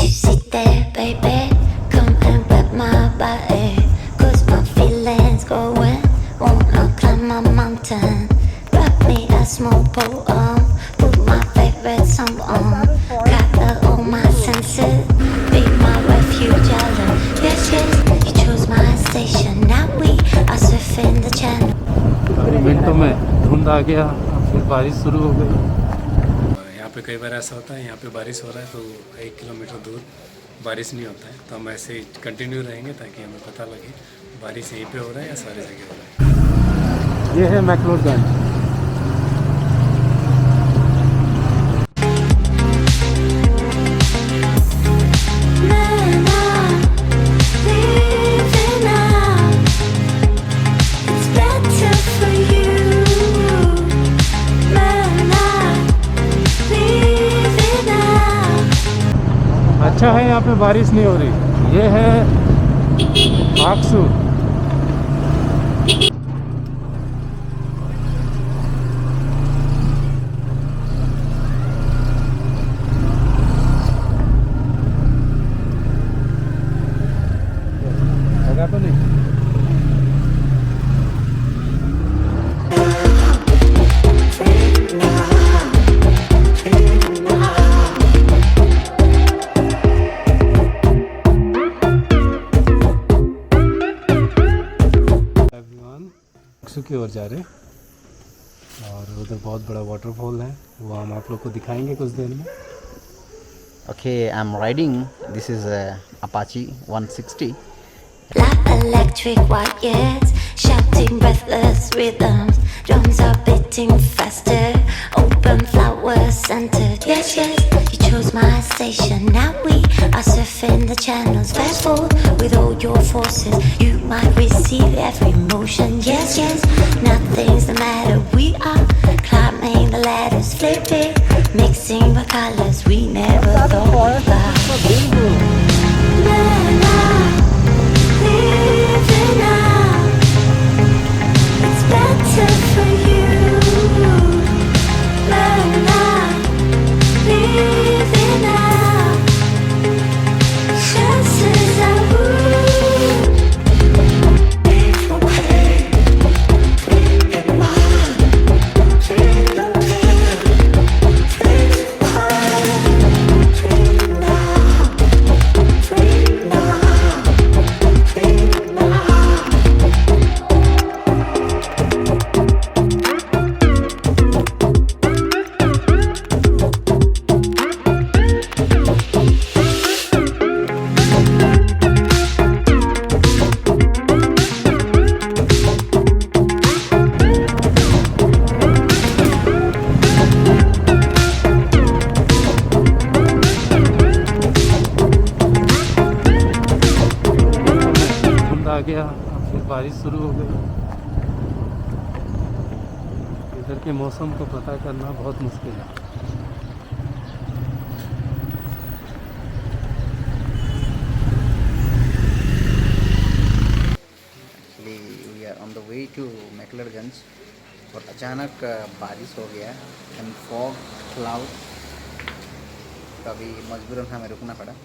you sit there, baby? Come and grab my body, 'cause my feelings going. Wanna climb my mountain, wrap me a small poem, put my favorite song on, gather all my senses, be my refuge island. Yes, yes, you chose my station, now we are surfing the channel. अभी मिनटों में धुंध आ गया, फिर बारिश शुरू हो गई। यहाँ पे कई बार ऐसा होता है, यहाँ पे बारिश हो रहा है तो 1 किलोमीटर दूर बारिश नहीं होता है, तो हम ऐसे ही कंटिन्यू रहेंगे ताकि हमें पता लगे बारिश यहीं पे हो रहा है या सारी जगह हो रहा है। ये है मैक्लोडगंज। अच्छा है यहाँ पे बारिश नहीं हो रही। ये है भागसू। लगा तो नहीं? बक्सू की ओर जा रहे और उधर बहुत बड़ा वाटरफॉल है, वो हम आप लोग को दिखाएंगे कुछ देर में। Okay, I'm riding. This is a Apache 160. Like electric wires, shouting breathless rhythms. Drums are beating faster, open flowers centered. Yes, yes, you chose my station. Now we are surfing the channels. Fast forward with all your forces. You might receive every motion. Yes, yes, nothing's the matter. We are climbing the ladders, flipping, mixing the colors we never thought about. Living out, it's better for you. Living out, chances are आ गया, फिर बारिश शुरू हो गई। इधर के मौसम को पता करना बहुत मुश्किल है। Actually, we are on the way to McLeodganj, और अचानक बारिश हो गया and fog cloud, तो अभी मजबूरन हमें रुकना पड़ा।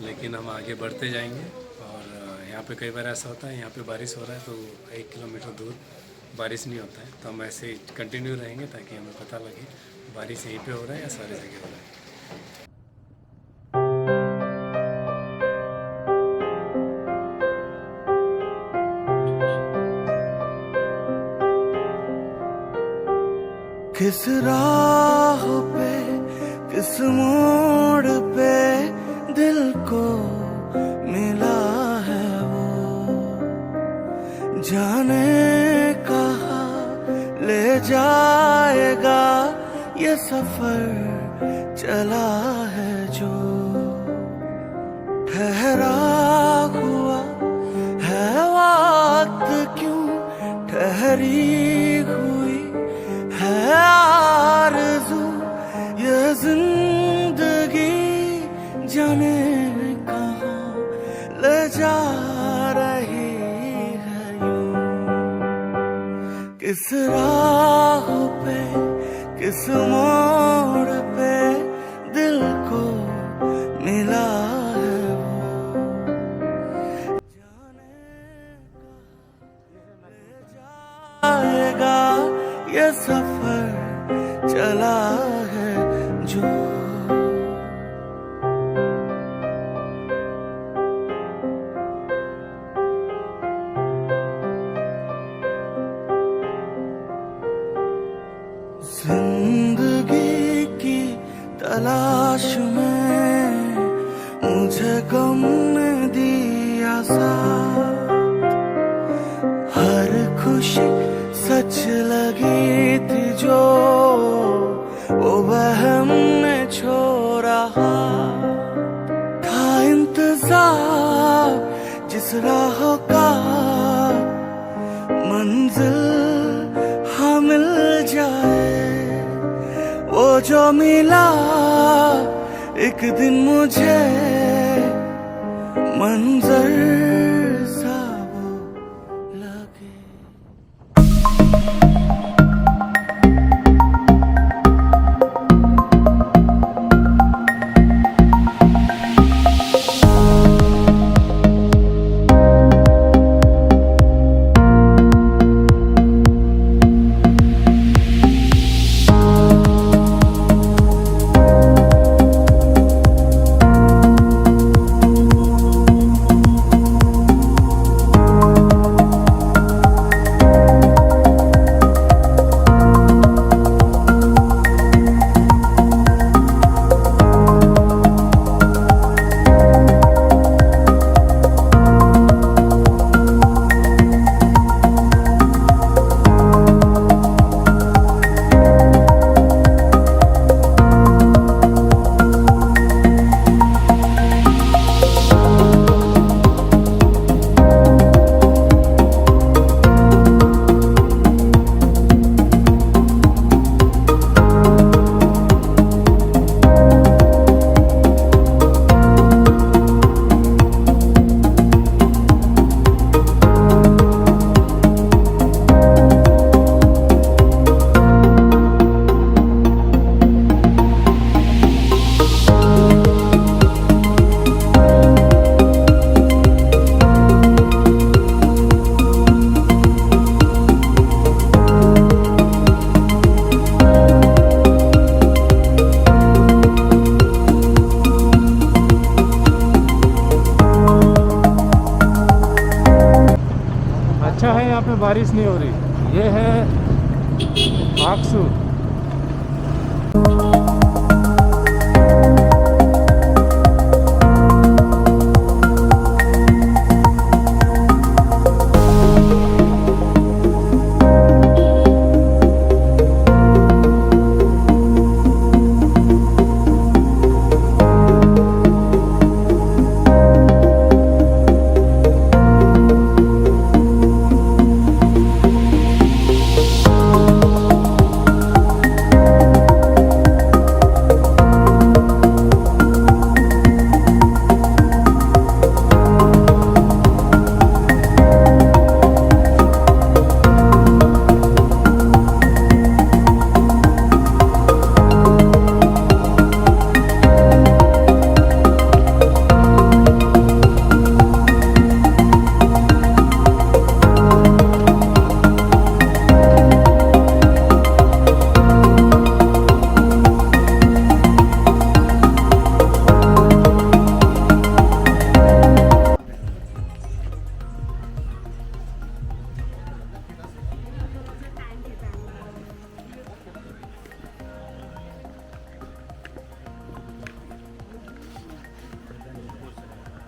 लेकिन हम आगे बढ़ते जाएंगे और यहाँ पे कई बार ऐसा होता है, यहाँ पे बारिश हो रहा है तो 1 किलोमीटर दूर बारिश नहीं होता है, तो हम ऐसे ही कंटिन्यू रहेंगे ताकि हमें पता लगे बारिश यहीं पे हो रहा है या सारी जगह हो रहा है। किस राह पे, किस मोड़ पे दिल को मिला है वो, जाने कहाँ ले जाएगा ये सफर चला है जो। ठहरा हुआ है वक्त, क्यों ठहरी हुई है आरज़ू, ये जिंदगी जाने कहाँ ले जा रही है यूं। किस राह पे, किस मोड़ पे दिल को तलाश में मुझे गम ने दिया साथ। हर खुशी सच लगी थी जो वो वहम ने छोड़ा। था इंतजार जिस राहों का मंजिल हाँ मिल जाए, वो जो मिला एक दिन मुझे मंजर सा वो लगे। अच्छा है यहाँ पे बारिश नहीं हो रही। ये है भागसू।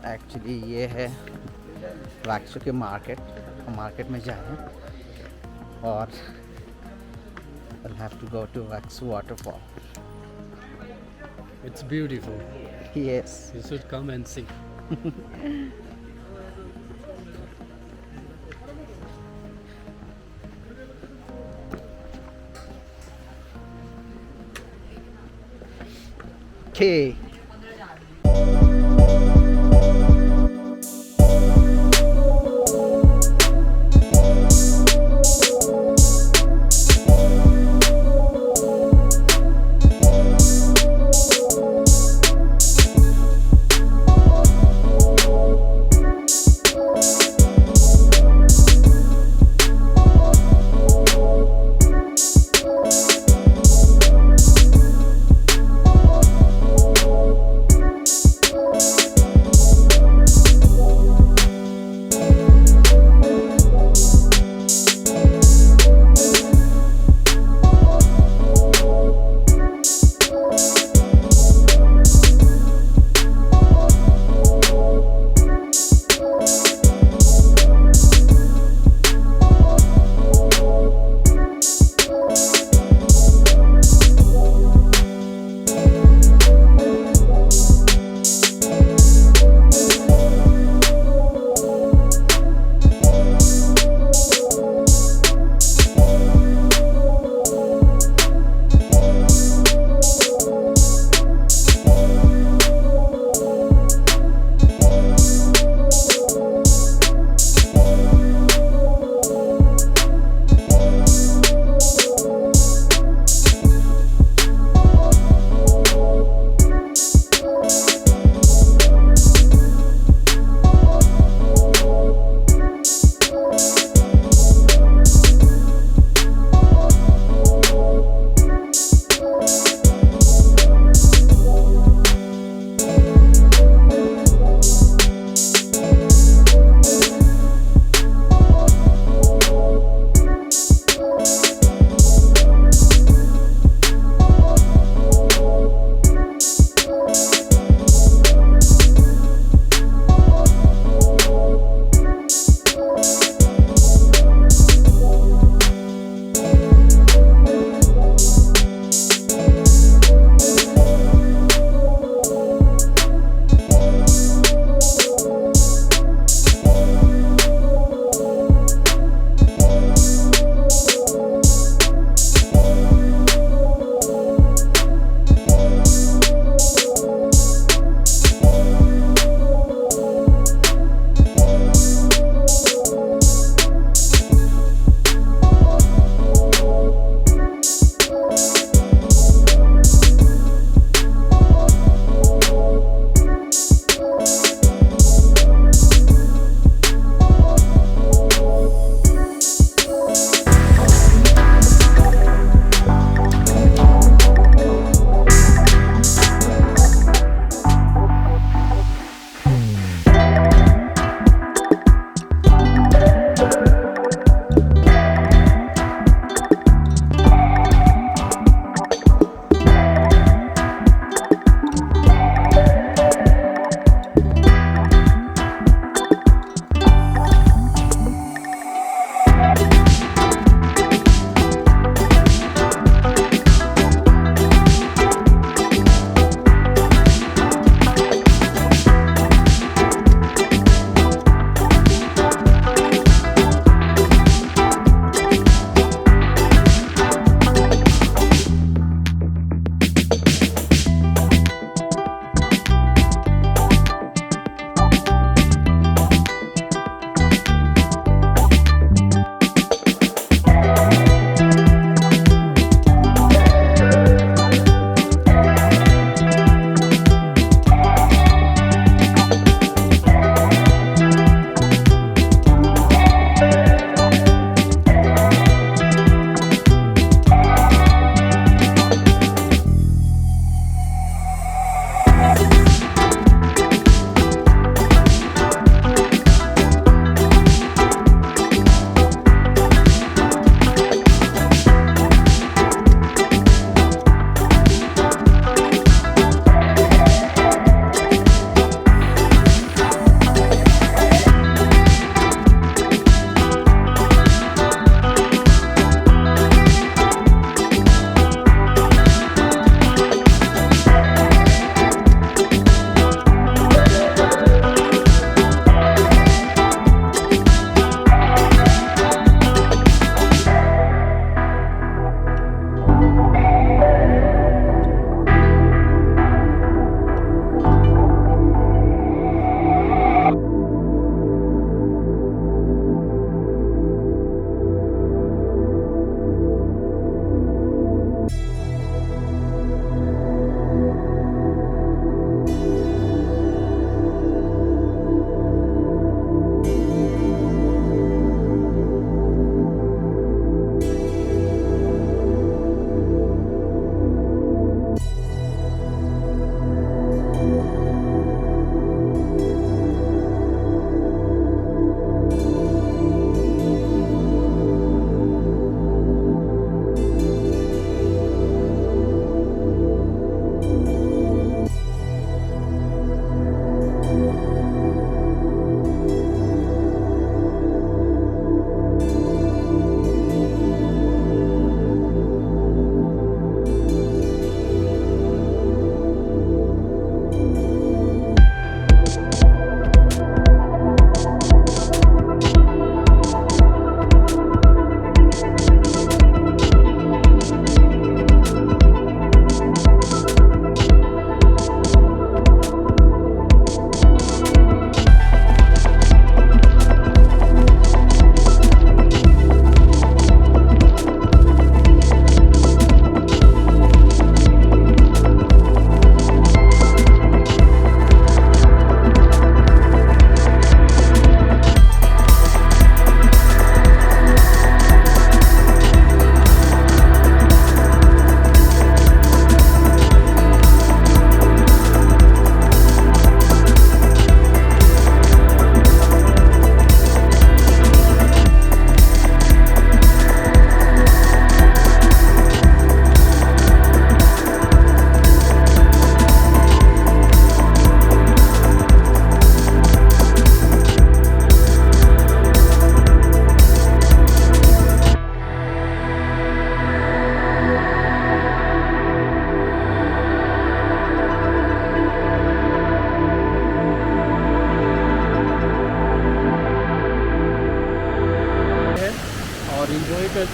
एक्चुअली ये है वैक्सू के मार्केट में जाए और we'll have to go to Bhagsu waterfall. It's beautiful. Yes. You should come and see. Okay.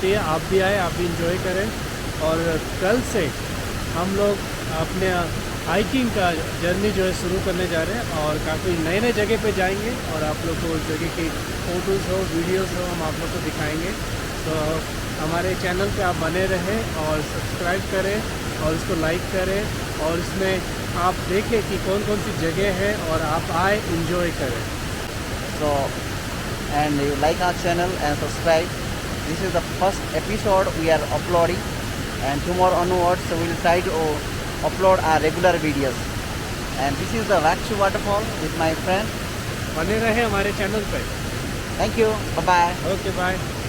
होती है। आप भी आए, आप भी इंजॉय करें। और कल से हम लोग अपने हाइकिंग का जर्नी जो है शुरू करने जा रहे हैं और काफ़ी नए नए जगह पे जाएंगे और आप लोग को उस जगह की फ़ोटोज़ हो, वीडियोज़ हो, हम आप लोग को दिखाएंगे। तो हमारे चैनल पे आप बने रहें और सब्सक्राइब करें और इसको लाइक करें और इसमें आप देखें कि कौन कौन सी जगह है और आप आए, इंजॉय करें। So, and you like our channel and subscribe. This is the first episode we are uploading, and tomorrow onwards we will try to upload our regular videos. And this is the Bhagsu Waterfall with my friend. बने रहें हमारे channel पे। Thank you. Bye bye. Okay bye.